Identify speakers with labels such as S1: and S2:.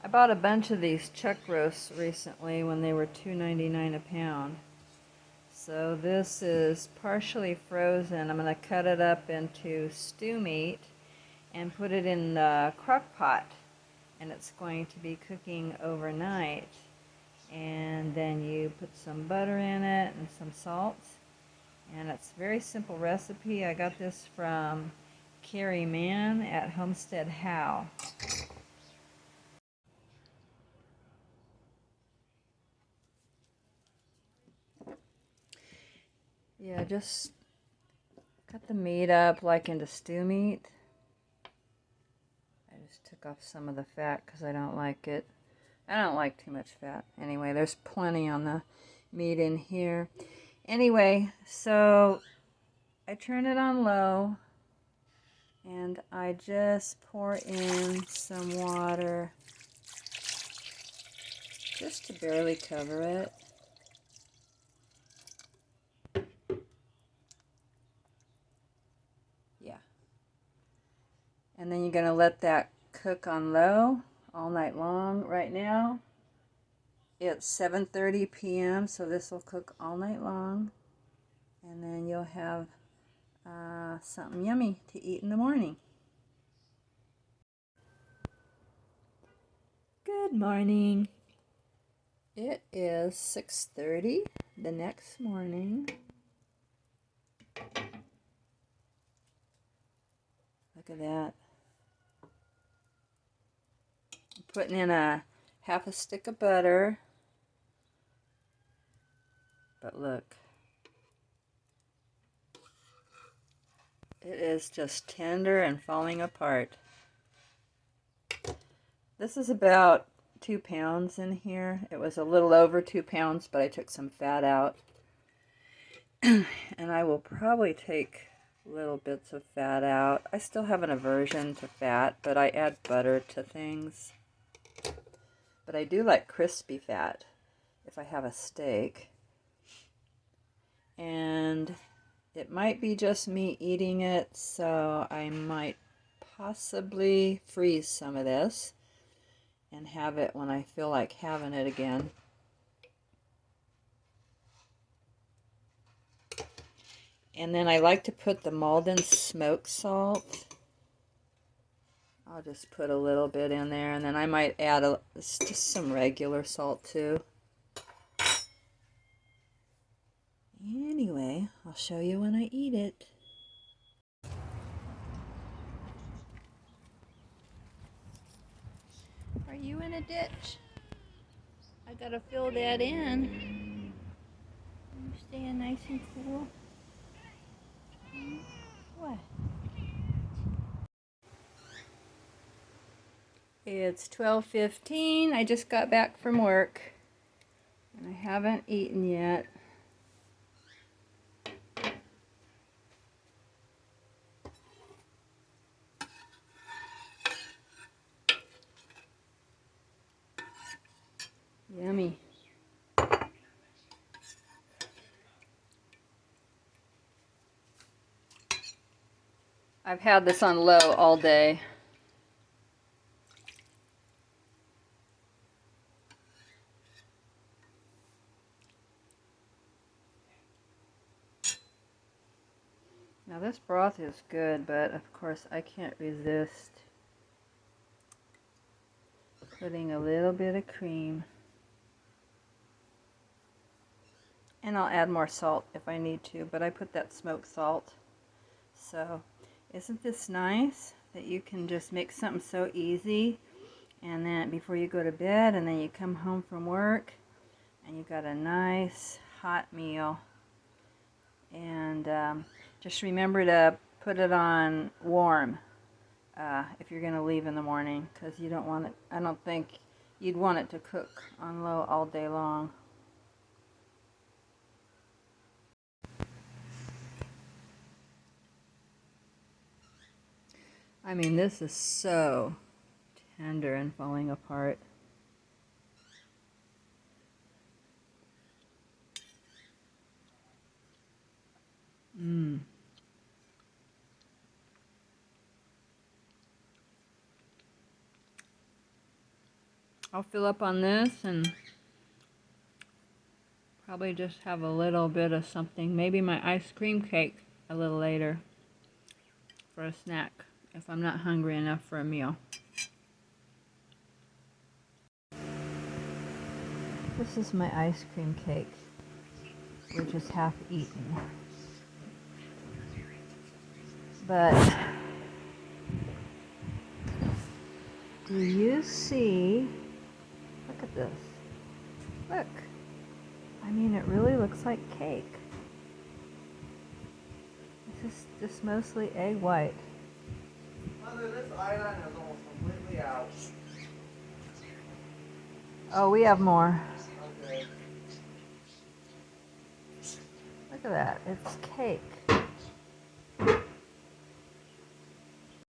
S1: I bought a bunch of these chuck roasts recently when they were $2.99 a pound. So this is partially frozen. I'm going to cut it up into stew meat and put it in the crock pot. And it's going to be cooking overnight. And then you put some butter in it and some salt. And it's a very simple recipe. I got this from Carrie Mann at Homestead How. Yeah, just cut the meat up like into stew meat. I just took off some of the fat because I don't like it. I don't like too much fat. Anyway, there's plenty on the meat in here. Anyway, so I turn it on low and I just pour in some water just to barely cover it. Yeah. And then you're going to let that cook on low all night long. Right now it's 7:30 p.m. so this will cook all night long, and then you'll have something yummy to eat in the morning. Good morning. It is 6:30 the next morning. Look at that. I'm putting in a half a stick of butter. But look. It is just tender and falling apart. This is about 2 pounds in here. It was a little over 2 pounds, but I took some fat out. And I will probably take little bits of fat out. I still have an aversion to fat, but I add butter to things. But I do like crispy fat if I have a steak. And it might be just me eating it, so I might possibly freeze some of this and have it when I feel like having it again. And then I like to put the Malden smoked salt. I'll just put a little bit in there, and then I might add just some regular salt too. Anyway, I'll show you when I eat it. Are you in a ditch? I gotta fill that in. You're staying nice and cool. What? It's 12:15. I just got back from work and I haven't eaten yet. Yummy. I've had this on low all day. Now this broth is good, but of course I can't resist putting a little bit of cream. And I'll add more salt if I need to, but I put that smoked salt. So, isn't this nice that you can just make something so easy, and then before you go to bed, and then you come home from work and you got a nice hot meal. And just remember to put it on warm if you're going to leave in the morning, because you don't want it, I don't think you'd want it to cook on low all day long. I mean, this is so tender and falling apart. Mmm. I'll fill up on this and probably just have a little bit of something. Maybe my ice cream cake a little later for a snack if I'm not hungry enough for a meal. This is my ice cream cake, which is half eaten. But do you see? Look at this. Look. I mean, it really looks like cake. This is just mostly egg white.
S2: Mother, this eyeliner is almost completely out.
S1: Oh, we have more.
S2: Okay.
S1: Look at that. It's cake.